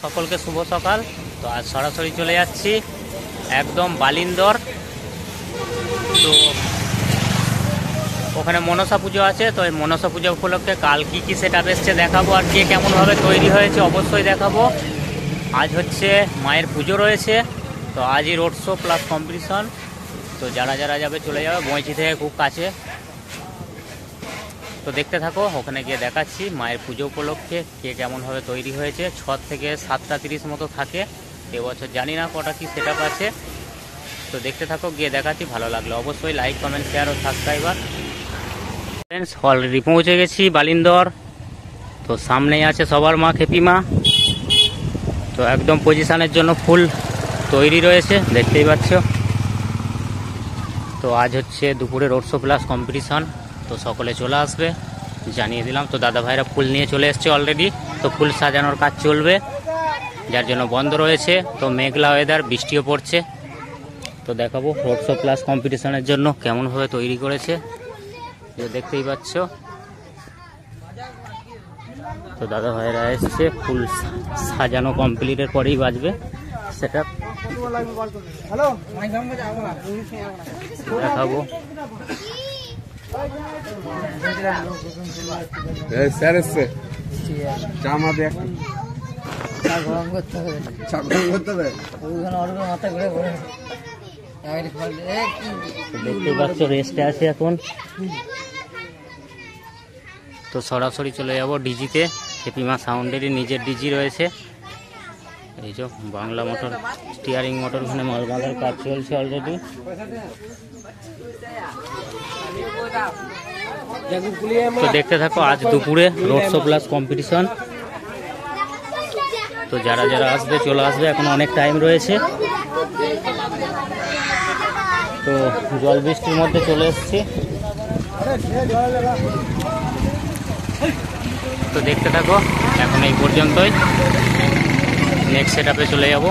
সকলকে শুভ সকাল। তো আজ সরাসরি চলে যাচ্ছি একদম বালিন্দর। তো ওখানে মনসা পুজো আছে, তো এই মনসা পুজো উপলক্ষে কাল কী কী সেটআপ এসছে দেখাবো, আর কে কেমনভাবে তৈরি হয়েছে অবশ্যই দেখাবো। আজ হচ্ছে মায়ের পুজো রয়েছে, তো আজই রোড শো প্লাস কম্পিটিশন। তো যারা যারা যাবে চলে যাবে, বঁইচি থেকে খুব কাছে। তো দেখতে থাকো, ওখানে গিয়ে দেখাচ্ছি মায়ের পুজো উপলক্ষে কে কেমনভাবে তৈরি হয়েছে। 6 থেকে 7:30 মতো থাকে এবছর, জানি না কটা কি সেটআপ আছে। তো দেখতে থাকো, গিয়ে দেখাচ্ছি। ভালো লাগলো অবশ্যই লাইক, কমেন্ট, শেয়ার ও সাবস্ক্রাইবার। ফ্রেন্ডস, অলরেডি পৌঁছে গেছি বালিন্দর। তো সামনেই আছে সবার মা খেপি মা। তো একদম পজিশনের জন্য ফুল তৈরি রয়েছে, দেখতেই পাচ্ছ। তো আজ হচ্ছে দুপুরে রোড শো প্লাস কম্পিটিশন, তো সকলে চলে আসবে জানিয়ে দিলাম। তো দাদা ভাইরা ফুল নিয়ে চলে এসছে অলরেডি। তো ফুল সাজানোর কাজ চলবে, যার জন্য বন্ধ রয়েছে। তো মেঘলা ওয়েদার, বৃষ্টিও পড়ছে। তো দেখাবো রোড শো প্লাস কম্পিটিশনের জন্য কেমনভাবে তৈরি করেছে, দেখতেই পাচ্ছ। তো দাদা ভাইরা এসছে, ফুল সাজানো কমপ্লিটের পরেই বাজবে সেটা দেখাবো। দেখতেই পাচ্ছ রেস্টে আছে এখন। তো সরাসরি চলে যাব ডিজিতে। খেপিমা সাউন্ডেরই নিজের ডিজি রয়েছে। এই যে বাংলা মোটর স্টিয়ারিং মোটর, ওখানে মাল বাঁধার কাজ চলছে অলরেডি। তো দেখতে থাকো, আজ দুপুরে রোড শো প্লাস কম্পিটিশন। তো যারা যারা আসবে চলে আসবে, এখন অনেক টাইম রয়েছে। তো জল বৃষ্টির মধ্যে চলে এসেছি। তো দেখতে থাকো, এখন এই পর্যন্তই। নেক্সট সেটআপে চলে যাব।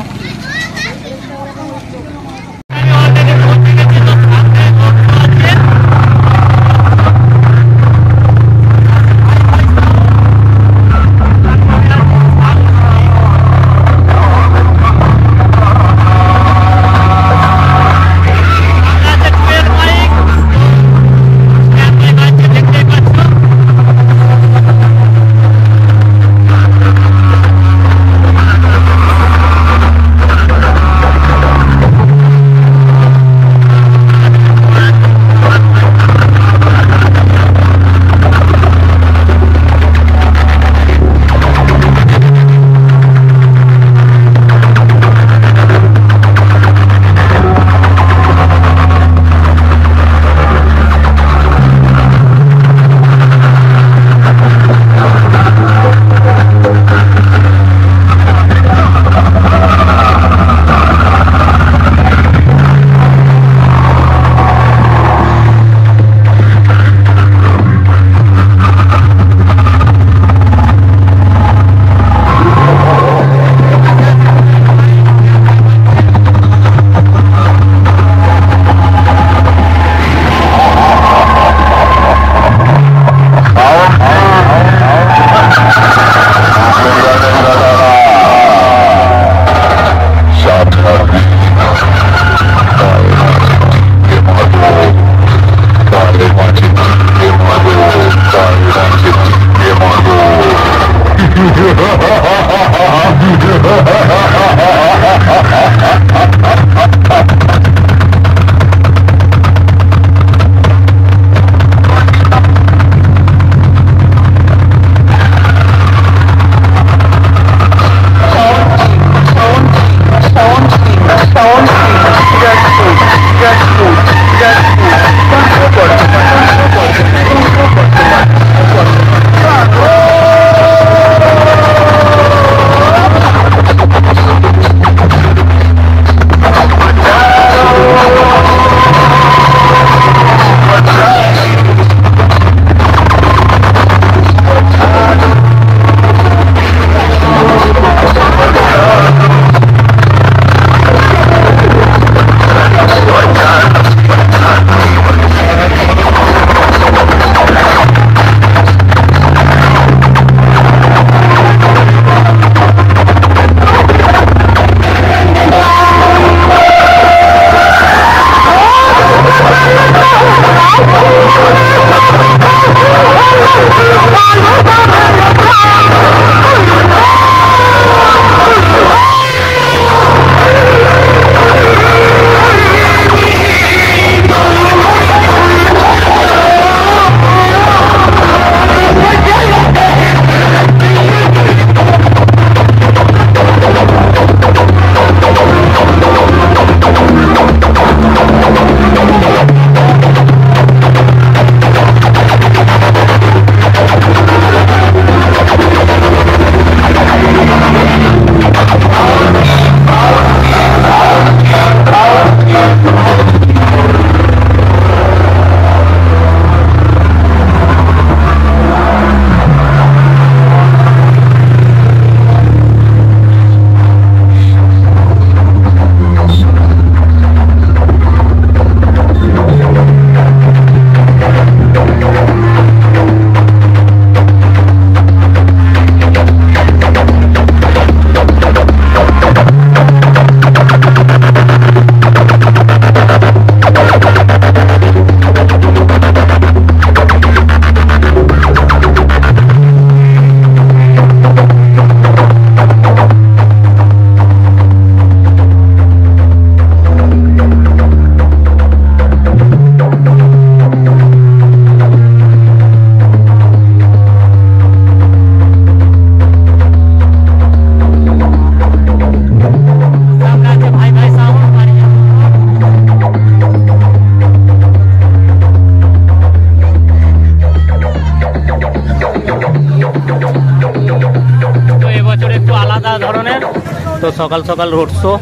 তো সকাল সকাল রোড শো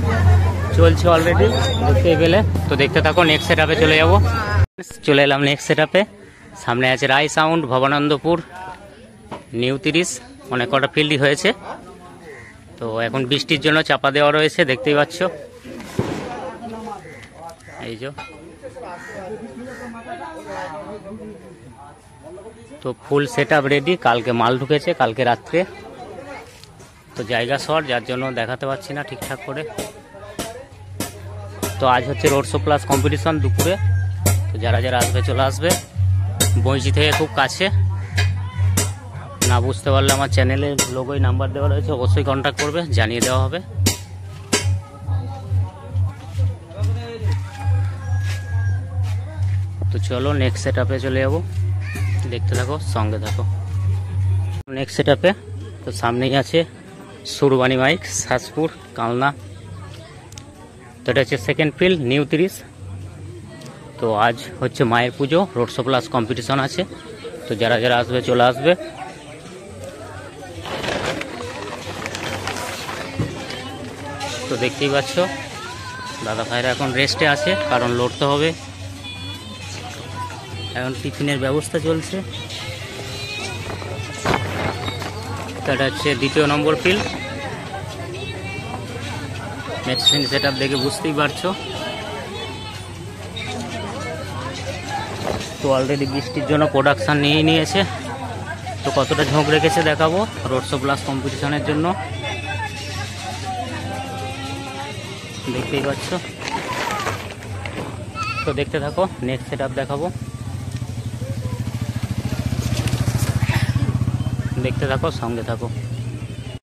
চলছে অলরেডি, দেখতেই পেলে। তো দেখতে থাকো, নেক্সট সেট আপে চলে যাব। চলে এলাম নেক্সট সেট আপে। সামনে আছে রায় সাউন্ড, ভবানন্দপুর, নিউ 30, অনেক কটা ফিল্ডই হয়েছে। তো এখন বৃষ্টির জন্য চাপা দেওয়া রয়েছে, দেখতেই পাচ্ছ। এই যে তো ফুল সেট আপ রেডি, কালকে মাল ঢুকেছে, কালকে রাত্রে। তো জায়গা শর্ট, যার জন্য দেখাতে পারছি না ঠিকঠাক করে। তো আজ হচ্ছে রোড শো প্লাস কম্পিটিশন দুপুরে। তো যারা যারা আসবে চলে আসবে, বইচি থেকে খুব কাছে। না বুঝতে পারলে আমার চ্যানেলের লোগোয় নাম্বার দেওয়া রয়েছে, অবশ্যই কন্ট্যাক্ট করবে, জানিয়ে দেওয়া হবে। তো চলো নেক্সট সেট আপে চলে যাবো, দেখতে থাকো, সঙ্গে থাকো। নেক্সট সেট আপে তো সামনেই আছে সুরবানি মাইক, সাজপুর, কালনা। তো এটা হচ্ছে সেকেন্ড ফিল্ড, নিউ 30। তো আজ হচ্ছে মায়ের পুজো, রোড শো প্লাস কম্পিটিশন আছে। তো যারা যারা আসবে চলে আসবে। তো দেখতেই পাচ্ছ দাদা ভাইরা এখন রেস্টে আছে, কারণ লড়তে হবে। এখন টিফিনের ব্যবস্থা চলছে। এটা হচ্ছে দ্বিতীয় নম্বর ফিল্ড। মেশিন সেট আপ দেখে বুঝতেই পারছো। তো অলরেডি বৃষ্টির জন্য প্রোডাকশান নিয়েই নিয়েছে। তো কতটা ঝোঁক রেখেছে দেখাবো রোড শো প্লাস কম্পিটিশনের জন্য, দেখতেই পাচ্ছ। তো দেখতে থাকো, নেক্সট সেট আপ দেখাবো, দেখতে থাকো, সঙ্গে থাকো।